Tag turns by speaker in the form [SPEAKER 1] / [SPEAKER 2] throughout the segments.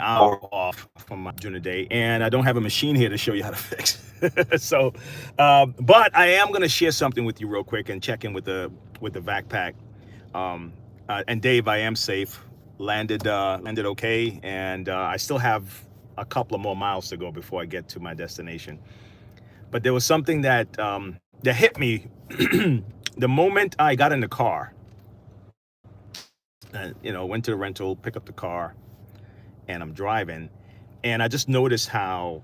[SPEAKER 1] hour off from my during the day, and I don't have a machine here to show you how to fix. So, but I am going to share something with you real quick and check in with the backpack. And Dave, I am safe. Landed okay, and I still have a couple of more miles to go before I get to my destination. But there was something that hit me the moment I got in the car. Went to the rental, pick up the car, and I'm driving, and I just noticed how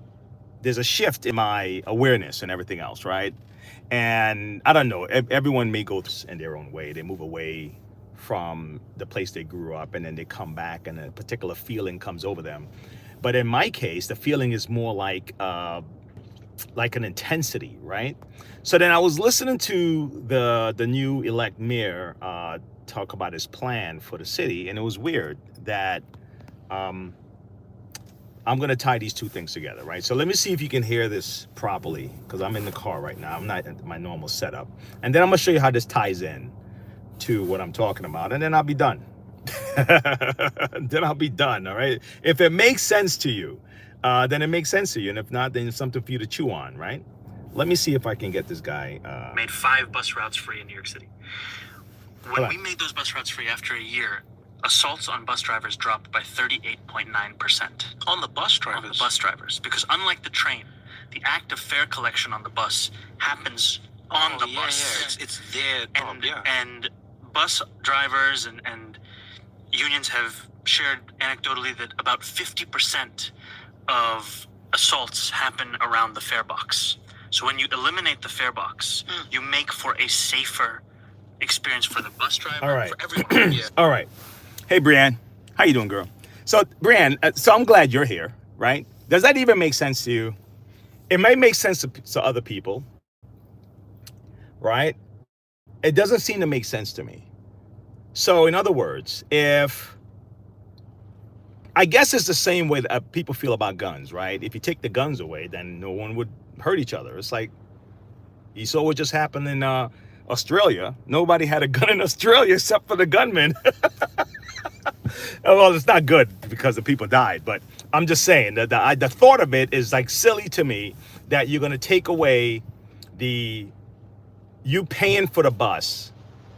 [SPEAKER 1] there's a shift in my awareness and everything else, right? And I don't know, everyone may go in their own way. They move away from the place they grew up, and then they come back, and a particular feeling comes over them. But in my case, the feeling is more like an intensity, right? So then I was listening to the new elect mayor talk about his plan for the city, and it was weird that um, I'm gonna tie these two things together, right? So let me see if you can hear this properly, because I'm in the car right now. I'm not in my normal setup, and then I'm gonna show you how this ties in to what I'm talking about, and then I'll be done. Then I'll be done. All right. If it makes sense to you, then it makes sense to you, and if not, then it's something for you to chew on, right? Let me see if I can get this guy.
[SPEAKER 2] Made 5 bus routes free in New York City. When we made those bus routes free after a year, assaults on bus drivers dropped by 38.9%.
[SPEAKER 3] On the bus drivers?
[SPEAKER 2] On the bus drivers. Because unlike the train, the act of fare collection on the bus happens on the bus.
[SPEAKER 3] Yeah. It's their job,
[SPEAKER 2] and bus drivers and unions have shared anecdotally that about 50% of assaults happen around the fare box. So when you eliminate the fare box, you make for a safer experience for the bus driver,
[SPEAKER 1] all right,
[SPEAKER 2] for everyone. Yeah.
[SPEAKER 1] All right. Hey, Brianne, how you doing, girl? So, Brianne, so I'm glad you're here, right? Does that even make sense to you? It may make sense to other people, right? It doesn't seem to make sense to me. So, in other words, I guess it's the same way that people feel about guns, right? If you take the guns away, then no one would hurt each other. It's like, you saw what just happened in Australia. Nobody had a gun in Australia except for the gunmen. Well, it's not good because the people died, but I'm just saying that the thought of it is like silly to me, that you're going to take away you paying for the bus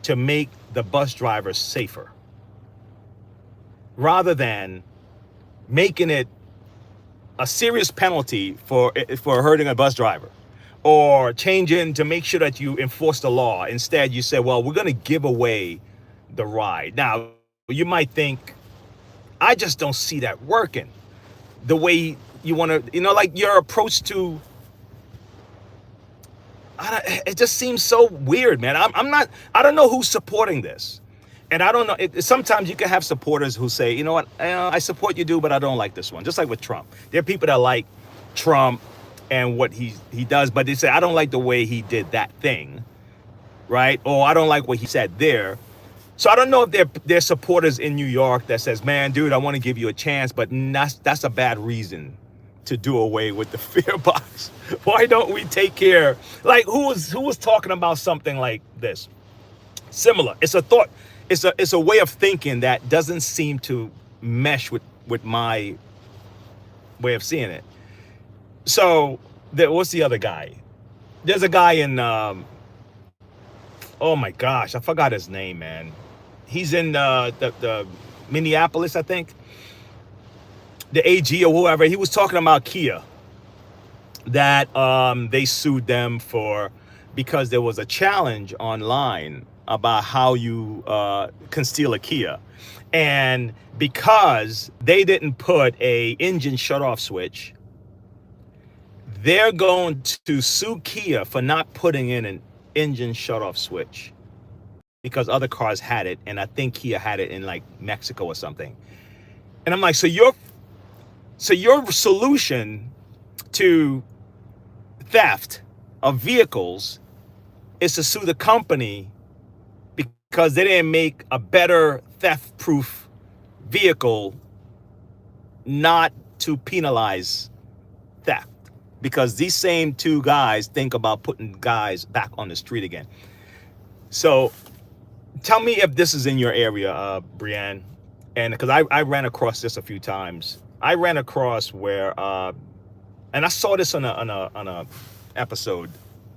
[SPEAKER 1] to make the bus drivers safer, rather than making it a serious penalty for hurting a bus driver, or changing to make sure that you enforce the law. Instead, you say, well, we're going to give away the ride. Now, you might think, I just don't see that working the way you want to, like your approach to, it just seems so weird, man. I don't know who's supporting this. And I don't know, sometimes you can have supporters who say, you know what, I support you, but I don't like this one. Just like with Trump. There are people that like Trump and what he does, but they say, I don't like the way he did that thing, right? Or I don't like what he said there. So I don't know if they're supporters in New York that says, man, dude, I want to give you a chance, but that's a bad reason to do away with the fear box. Why don't we take care? Like, who was talking about something like this? Similar. It's a thought. It's a way of thinking that doesn't seem to mesh with my way of seeing it. So what's the other guy? There's a guy in oh my gosh, I forgot his name, man. He's in the Minneapolis, I think. The AG or whoever. He was talking about Kia, that they sued them because there was a challenge online about how you can steal a Kia, and because they didn't put a engine shut-off switch, they're going to sue Kia for not putting in an engine shut-off switch, because other cars had it, and I think Kia had it in like Mexico or something. And I'm like, so your solution to theft of vehicles is to sue the company because they didn't make a better theft-proof vehicle, not to penalize theft. Because these same two guys think about putting guys back on the street again. So tell me if this is in your area, Brianne. And because I ran across this a few times. I ran across where, and I saw this on a episode,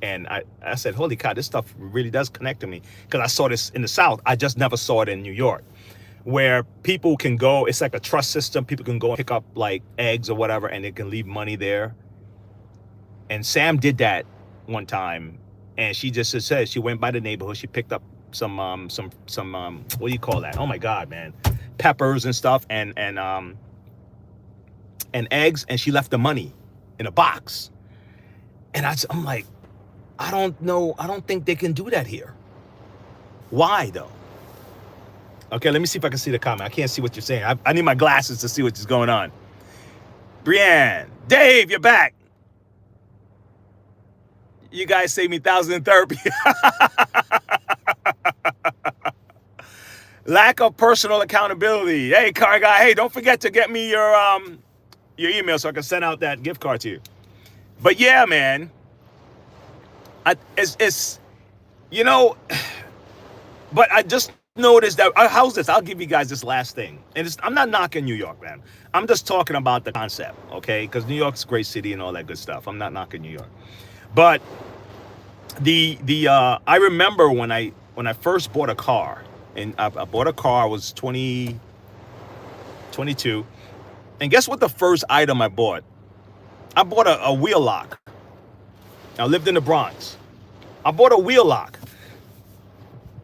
[SPEAKER 1] and I said, holy cow, this stuff really does connect to me, because I saw this in the South. I just never saw it in New York, where people can go, it's like a trust system. People can go and pick up like eggs or whatever, and they can leave money there. And Sam did that one time, and she just said she went by the neighborhood. She picked up some what do you call that? Oh my God, man, peppers and stuff, and eggs, and she left the money in a box. And I'm like, I don't know. I don't think they can do that here. Why though? Okay, let me see if I can see the comment. I can't see what you're saying. I need my glasses to see what's going on. Brianne, Dave, you're back. You guys saved me thousands in therapy. Lack of personal accountability. Hey, car guy. Hey, don't forget to get me your email so I can send out that gift card to you. But yeah, man, it's you know. But I just noticed that. How's this? I'll give you guys this last thing. And I'm not knocking New York, man. I'm just talking about the concept, okay? Because New York's a great city and all that good stuff. I'm not knocking New York. But I remember when I first bought a car, and I bought a car. I was 22, and guess what? The first item I bought a wheel lock. I lived in the Bronx. I bought a wheel lock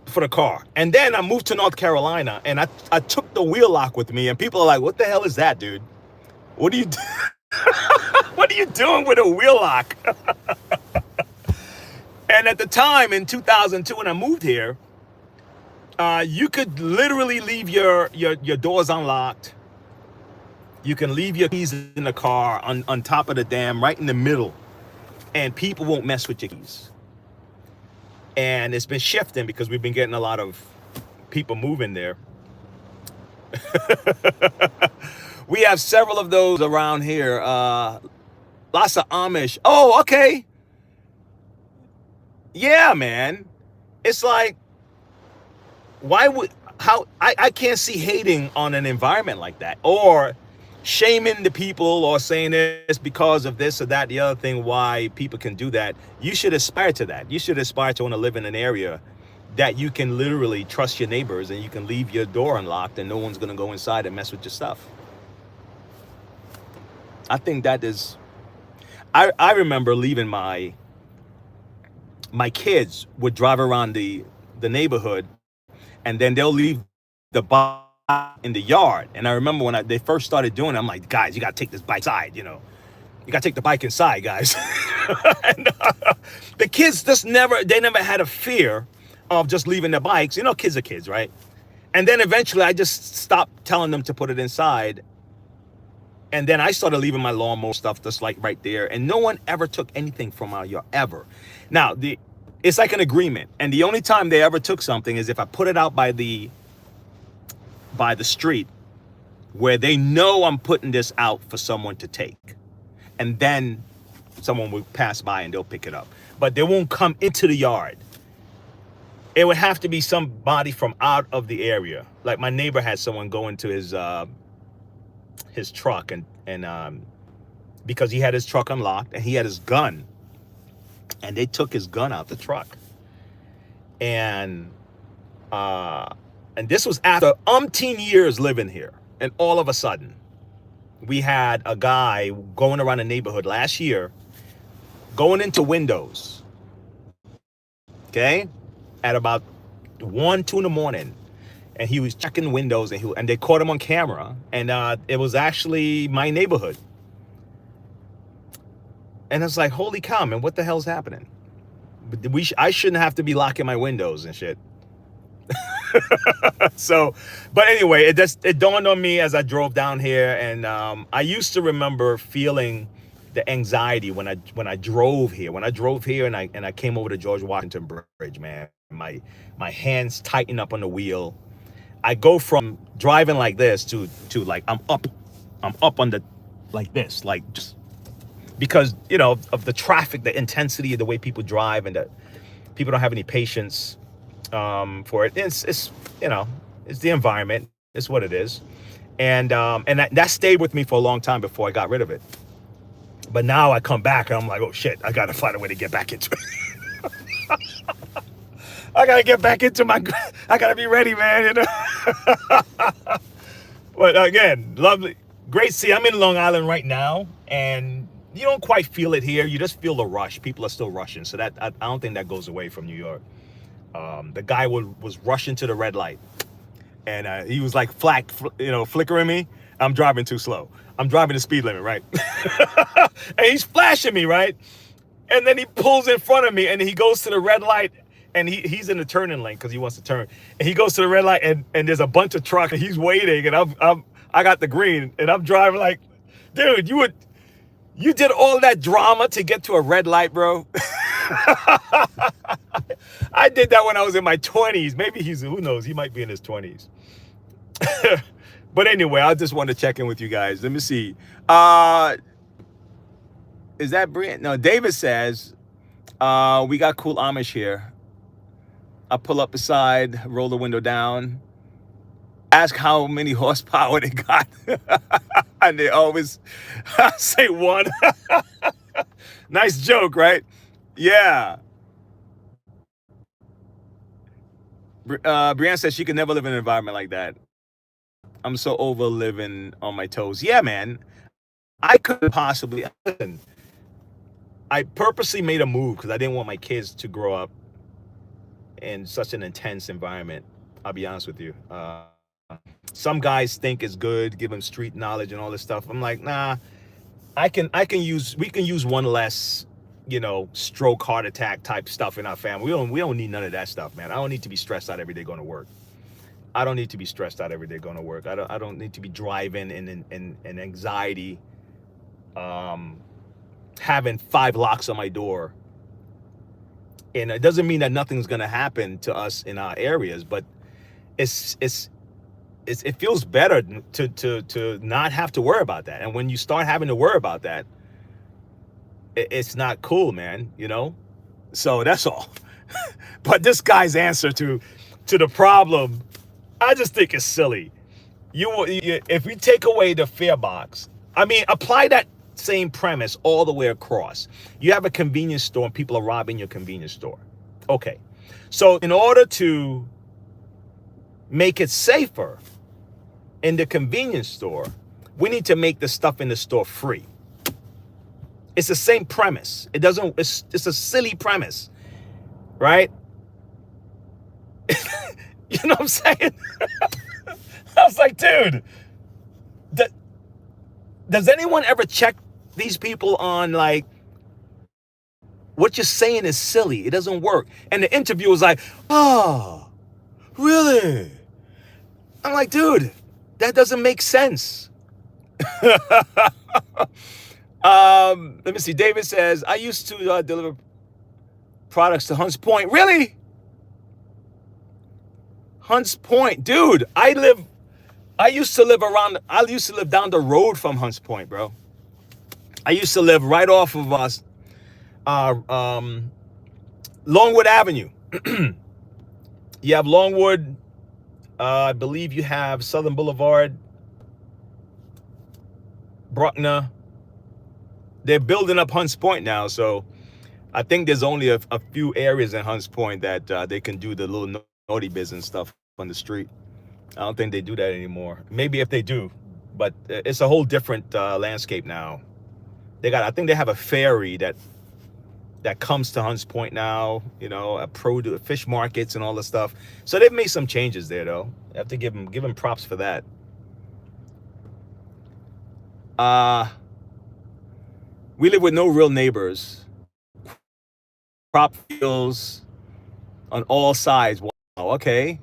[SPEAKER 1] for the car, and then I moved to North Carolina, and I took the wheel lock with me, and people are like, "What the hell is that, dude? What are you what are you doing with a wheel lock?" And at the time in 2002, when I moved here, you could literally leave your doors unlocked. You can leave your keys in the car on top of the dam, right in the middle, and people won't mess with your keys. And it's been shifting because we've been getting a lot of people moving there. We have several of those around here. Lots of Amish. Oh, okay. Yeah, man. It's like, I can't see hating on an environment like that, or shaming the people, or saying it's because of this or that, the other thing, why people can do that. You should aspire to that. You should aspire to want to live in an area that you can literally trust your neighbors, and you can leave your door unlocked and no one's going to go inside and mess with your stuff. I think that is, I remember leaving my kids would drive around the neighborhood, and then they'll leave the bike in the yard. And I remember when they first started doing it, I'm like, guys, you got to take this bike inside, you got to take the bike inside, guys. And, the kids just never had a fear of just leaving their bikes. Kids are kids, right? And then eventually I just stopped telling them to put it inside. And then I started leaving my lawnmower stuff just like right there. And no one ever took anything from our yard, ever. Now, it's like an agreement. And the only time they ever took something is if I put it out by the street, where they know I'm putting this out for someone to take. And then someone will pass by and they'll pick it up. But they won't come into the yard. It would have to be somebody from out of the area. Like my neighbor had someone go into his truck, and because he had his truck unlocked and he had his gun, and they took his gun out the truck. And this was after umpteen years living here. And all of a sudden, we had a guy going around the neighborhood last year, going into windows, okay, at about 1, 2 in the morning. And he was checking windows, and they caught him on camera. And it was actually my neighborhood. And it's like, holy cow, man, what the hell's happening? I shouldn't have to be locking my windows and shit. So, but anyway, it dawned on me as I drove down here, and I used to remember feeling the anxiety when I drove here. When I drove here and I came over to George Washington Bridge, man, my hands tighten up on the wheel. I go from driving like this to like I'm up on the like this, like just because of the traffic, the intensity of the way people drive, and that people don't have any patience for it. It's it's the environment. It's what it is. And that stayed with me for a long time before I got rid of it. But now I come back and I'm like, oh shit, I gotta find a way to get back into it. I gotta get back into my. I gotta be ready, man. You know. But again, lovely, great. See, I'm in Long Island right now, and you don't quite feel it here. You just feel the rush. People are still rushing, so that I don't think that goes away from New York. The guy was rushing to the red light, and he was like flickering me. I'm driving too slow. I'm driving the speed limit, right? And he's flashing me, right? And then he pulls in front of me, and he goes to the red light, and he's in the turning lane because he wants to turn. And he goes to the red light, and there's a bunch of trucks, and he's waiting, and I got the green, and I'm driving like, dude, you did all that drama to get to a red light, bro. I did that when I was in my 20s. Maybe who knows? He might be in his 20s. But anyway, I just want to check in with you guys. Let me see. Is that Brian? No, David says, we got cool Amish here. I pull up beside, roll the window down, ask how many horsepower they got. And they always say one. Nice joke, right? Yeah. Brianne says she could never live in an environment like that. I'm so over living on my toes. Yeah, man. I couldn't possibly. Listen, I purposely made a move because I didn't want my kids to grow up in such an intense environment. I'll be honest with you. Some guys think it's good, give them street knowledge and all this stuff. I'm like, nah. We can use one less, stroke, heart attack type stuff in our family. We don't need none of that stuff, man. I don't need to be stressed out every day going to work. I don't need to be stressed out every day going to work. I don't need to be driving in anxiety, having 5 locks on my door. And it doesn't mean that nothing's going to happen to us in our areas, but it feels better to not have to worry about that. And when you start having to worry about that, it's not cool, man, So that's all. But this guy's answer to the problem, I just think it's silly. If we take away the fare box, apply that same premise all the way across. You have a convenience store and people are robbing your convenience store. Okay. So in order to make it safer in the convenience store, we need to make the stuff in the store free. It's the same premise. It's a silly premise, right? You know what I'm saying? I was like, dude, does anyone ever check these people on like, what you're saying is silly. It doesn't work. And the interviewer was like, oh, really? I'm like, dude, that doesn't make sense. Let me see. David says, I used to deliver products to Hunts Point. Really? Hunts Point, dude. I used to live down the road from Hunts Point, bro. I used to live right off of us, Longwood Avenue. You have Longwood. I believe you have Southern Boulevard, Bruckner. They're building up Hunts Point now, so I think there's only a few areas in Hunts Point that they can do the little naughty business stuff on the street. I don't think they do that anymore. Maybe if they do, but it's a whole different landscape now. I think they have a ferry that comes to Hunts Point now, a fish markets and all this stuff. So they've made some changes there, though. I have to give them props for that. We live with no real neighbors. Crop fields on all sides. Wow, okay.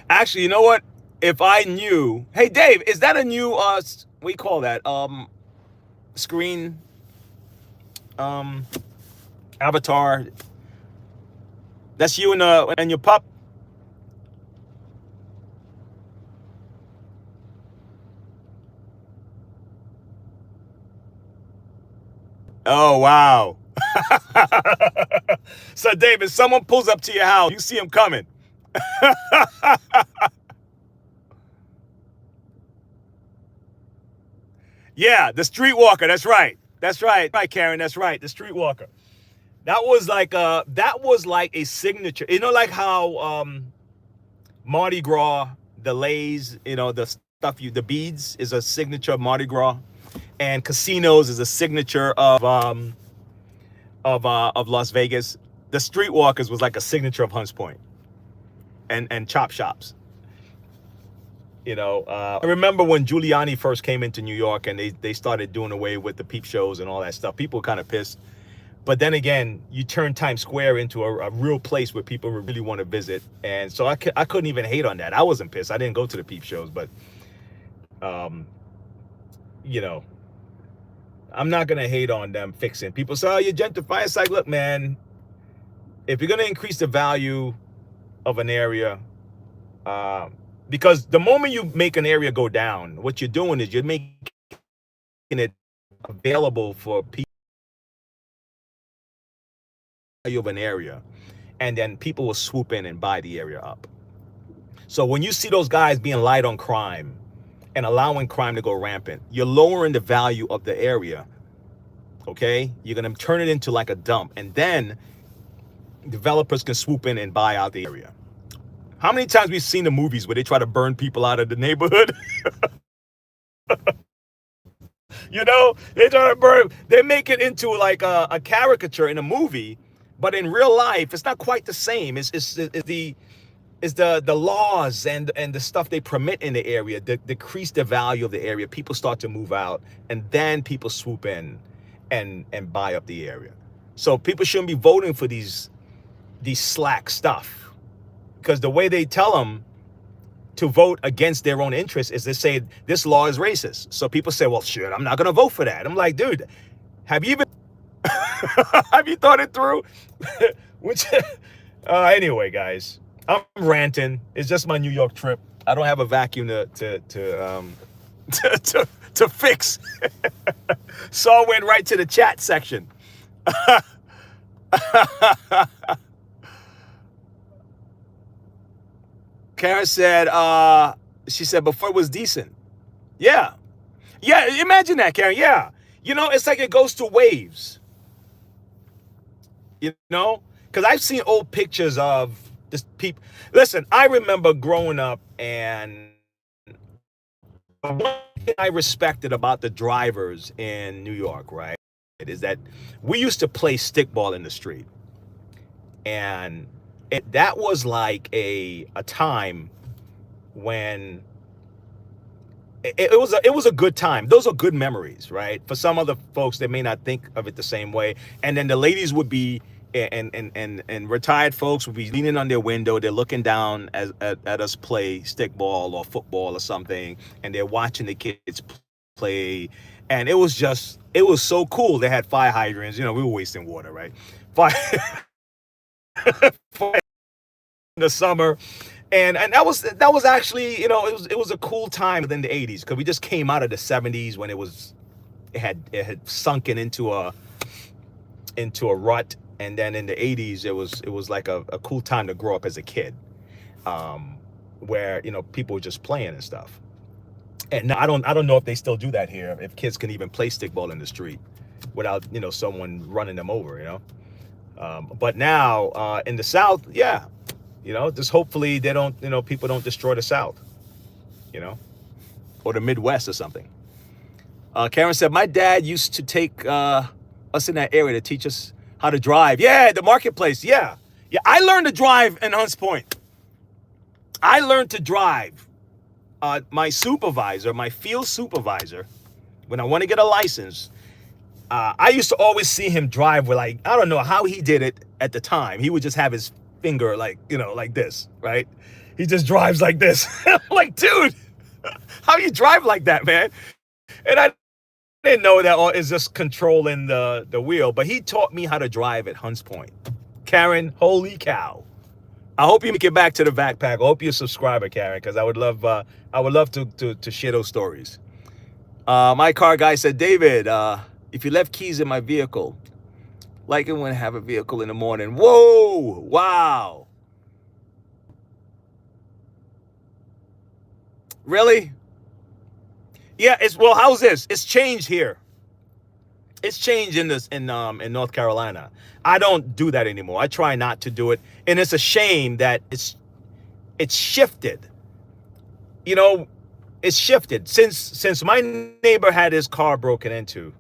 [SPEAKER 1] Actually, you know what? If I knew, hey Dave, is that a new what do you call that? Screen avatar. That's you and your pup. Oh wow. So David, someone pulls up to your house, you see him coming. Yeah, the streetwalker. That's right. That's right. Right, Karen. That's right. The streetwalker. That was like a signature. You know, like how Mardi Gras, the lays, the stuff the beads is a signature of Mardi Gras, and casinos is a signature of Las Vegas. The streetwalkers was like a signature of Hunts Point and chop shops. I remember when Giuliani first came into New York and they started doing away with the peep shows and all that stuff. People were kind of pissed. But then again, you turn Times Square into a real place where people really want to visit. And so I couldn't even hate on that. I wasn't pissed. I didn't go to the peep shows, but, you know, I'm not going to hate on them fixing. People say, oh, you gentrify. It's like, look, man, if you're going to increase the value of an area, because the moment you make an area go down, what you're doing is you're making it available for people of an area, and then people will swoop in and buy the area up. So when you see those guys being light on crime and allowing crime to go rampant, you're lowering the value of the area. Okay, you're gonna turn it into like a dump, and then developers can swoop in and buy out the area. How many times we've seen the movies where they try to burn people out of the neighborhood? They try to burn. They make it into like a caricature in a movie, but in real life, it's not quite the same. It's the laws and the stuff they permit in the area that decrease the value of the area. People start to move out, and then people swoop in and buy up the area. So people shouldn't be voting for these slack stuff, because the way they tell them to vote against their own interests is they say this law is racist. So people say, well, shit, I'm not going to vote for that. I'm like, dude, have you even have you thought it through? Anyway, guys, I'm ranting. It's just my New York trip. I don't have a vacuum to fix. So I went right to the chat section. Karen said, she said before it was decent. Yeah. Yeah, imagine that, Karen. Yeah. It's like it goes to waves. Because I've seen old pictures of this people. Listen, I remember growing up, and one thing I respected about the drivers in New York, right, is that we used to play stickball in the street. And that was like a time when it was a good time. Those are good memories, right? For some other folks, they may not think of it the same way. And then the ladies would be, and retired folks would be leaning on their window. They're looking down at us play stickball or football or something, and they're watching the kids play. And it was so cool. They had fire hydrants. We were wasting water, right? Fire in the summer. And that was actually, it was a cool time within the 80s, because we just came out of the 70s when it had sunken into a rut. And then in the 80s, it was like a cool time to grow up as a kid, where people were just playing and stuff. And now I don't know if they still do that here, if kids can even play stickball in the street without someone running them over. But now in the South, yeah. Just hopefully they don't, people don't destroy the South, or the Midwest or something. Karen said, my dad used to take us in that area to teach us how to drive. Yeah, the marketplace. Yeah. Yeah, I learned to drive in Hunts Point. I learned to drive. My field supervisor, when I want to get a license, I used to always see him drive with, like, I don't know how he did it at the time. He would just have his finger like this, right? He just drives like this. I'm like, dude, how you drive like that, man? And I didn't know that is just controlling the wheel, but he taught me how to drive at Hunts Point. Karen, holy cow. I hope you make it back to the backpack. I hope you're a subscriber, Karen, because I would love to share those stories. My car guy said, David, if you left keys in my vehicle, like it when I have a vehicle in the morning. Whoa, wow. Really? Yeah, it's well, how's this? It's changed here. It's changed in this in North Carolina. I don't do that anymore. I try not to do it, and it's a shame that it's shifted. You know, it's shifted since my neighbor had his car broken into.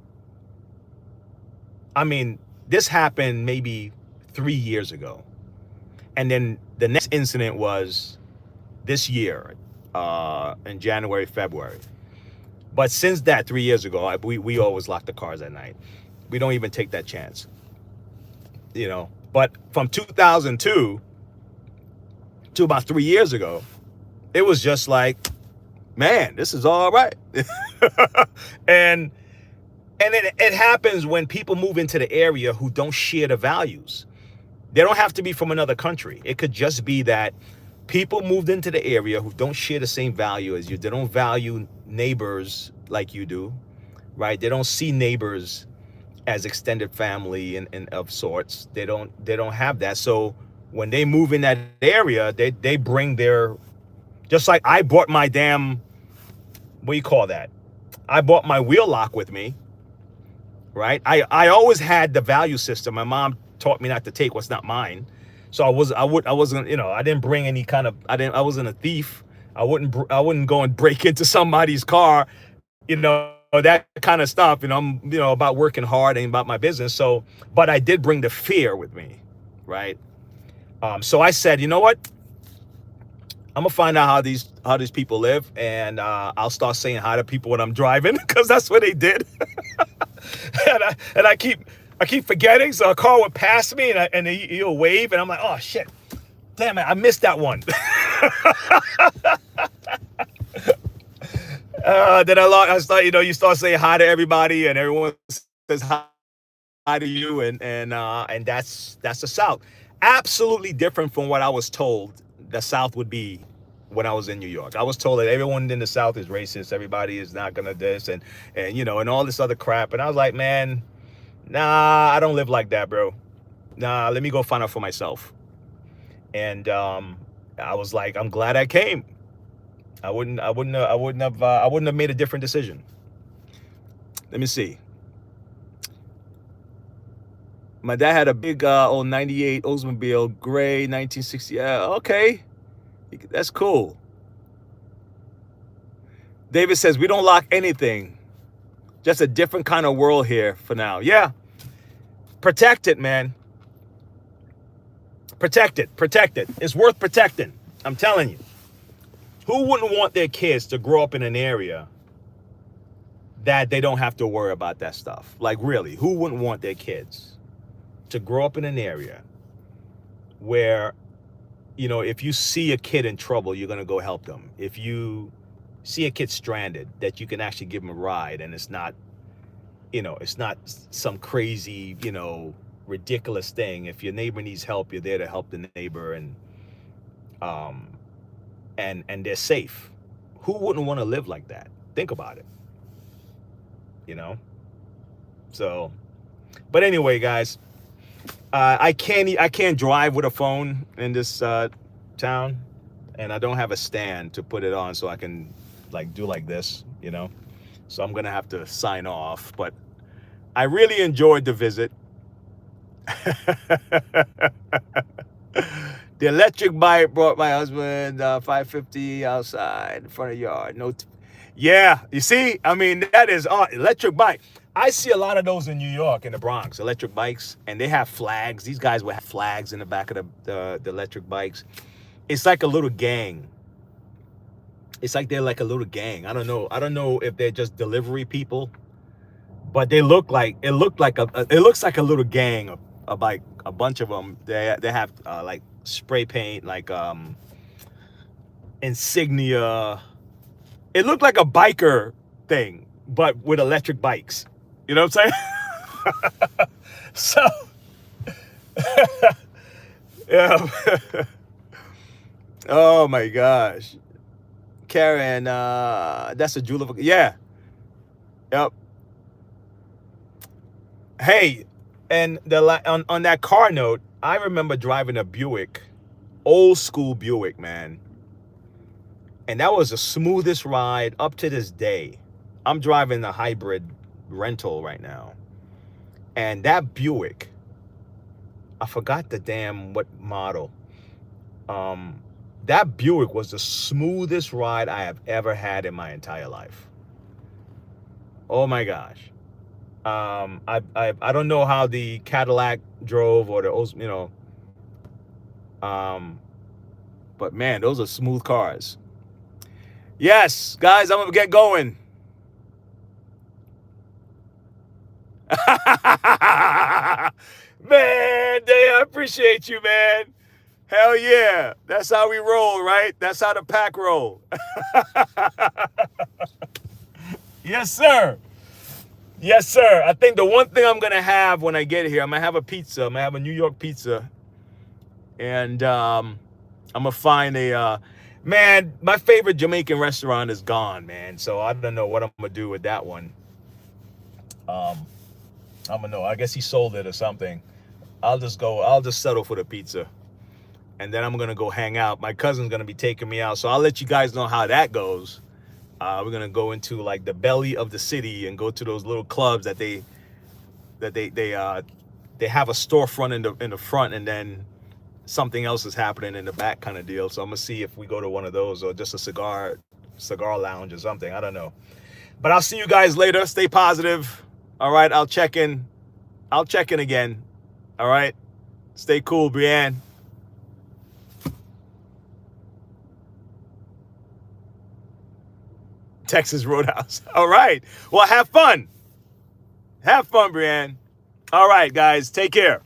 [SPEAKER 1] I mean, this happened maybe 3 years ago, and then the next incident was this year, in January, February. But since that 3 years ago, we always lock the cars at night. We don't even take that chance, you know. But from 2002 to about 3 years ago, it was just like, man, this is all right. and it happens when people move into the area who don't share the values. They don't have to be from another country. It could just be that people moved into the area who don't share the same value as you. They don't value neighbors like you do, right? They don't see neighbors as extended family and of sorts. They don't have that. So when they move in that area, they bring their, just like I brought my damn, what do you call that? I brought my wheel lock with me, right? I always had the value system. My mom taught me not to take what's not mine. So I wasn't, you know, I didn't bring any kind of, I wasn't a thief. I wouldn't go and break into somebody's car, you know, that kind of stuff. You know, I'm, you know, about working hard and about my business. So, but I did bring the fear with me, right? So I said, you know what? I'm gonna find out how these people live, and I'll start saying hi to people when I'm driving, because that's what they did. and I keep forgetting. So a car would pass me, and he'll wave, and I'm like, oh shit, damn it, I missed that one. Then I start, you know, you start saying hi to everybody, and everyone says hi to you, and that's the South. Absolutely different from what I was told the South would be when I was in New York. I was told that everyone in the South is racist, everybody is not gonna this, and you know, and all this other crap. And I was like, man, nah, I don't live like that, bro. Nah, let me go find out for myself. And I was like, I'm glad I came. I wouldn't have made a different decision. Let me see. My dad had a big old 98 Oldsmobile gray 1960. Okay, that's cool. David says, we don't lock anything. Just a different kind of world here for now. Yeah. Protect it, man. Protect it. Protect it. It's worth protecting. I'm telling you. Who wouldn't want their kids to grow up in an area that they don't have to worry about that stuff? Like, really, who wouldn't want their kids to grow up in an area where, you know, if you see a kid in trouble, you're going to go help them. If you see a kid stranded, that you can actually give them a ride, and it's not, you know, it's not some crazy, you know, ridiculous thing. If your neighbor needs help, you're there to help the neighbor, and they're safe. Who wouldn't want to live like that? Think about it, you know? So, but anyway, guys, I can't drive with a phone in this town, and I don't have a stand to put it on so I can like do like this, you know? So I'm gonna have to sign off, but I really enjoyed the visit. The electric bike brought my husband 550 outside in front of the yard. Yeah, you see, I mean, that is electric bike. I see a lot of those in New York, in the Bronx, electric bikes, and they have flags. These guys will have flags in the back of the electric bikes. It's like a little gang. It's like they're like a little gang. I don't know if they're just delivery people, but it looks like a little gang of like a bunch of them. They have like spray paint, like insignia. It looked like a biker thing, but with electric bikes. You know what I'm saying? So, yeah. Oh my gosh, Karen, that's a jewel of a, yeah. Yep. Hey, and on that car note, I remember driving a Buick, old school Buick, man. And that was the smoothest ride up to this day. I'm driving a hybrid rental right now. And that Buick, I forgot the damn what model. That Buick was the smoothest ride I have ever had in my entire life. Oh my gosh. I don't know how the Cadillac drove or the, you know, but man, those are smooth cars. Yes, guys, I'm gonna get going. Man, Day, I appreciate you, man. Hell yeah. That's how we roll, right? That's how the pack roll. Yes, sir. Yes, sir. I think the one thing I'm going to have when I get here, I'm going to have a pizza. I'm going to have a New York pizza. And I'm going to find a, man, my favorite Jamaican restaurant is gone, man. So I don't know what I'm going to do with that one. I don't know. I guess he sold it or something. I'll just settle for the pizza. And then I'm going to go hang out. My cousin's going to be taking me out. So I'll let you guys know how that goes. We're going to go into like the belly of the city and go to those little clubs that they have a storefront in the front, and then something else is happening in the back kind of deal. So I'm going to see if we go to one of those or just a cigar lounge or something. I don't know. But I'll see you guys later. Stay positive. All right. I'll check in again. All right. Stay cool, Brienne. Texas Roadhouse. All right. Well, have fun. Have fun, Brienne. All right, guys. Take care.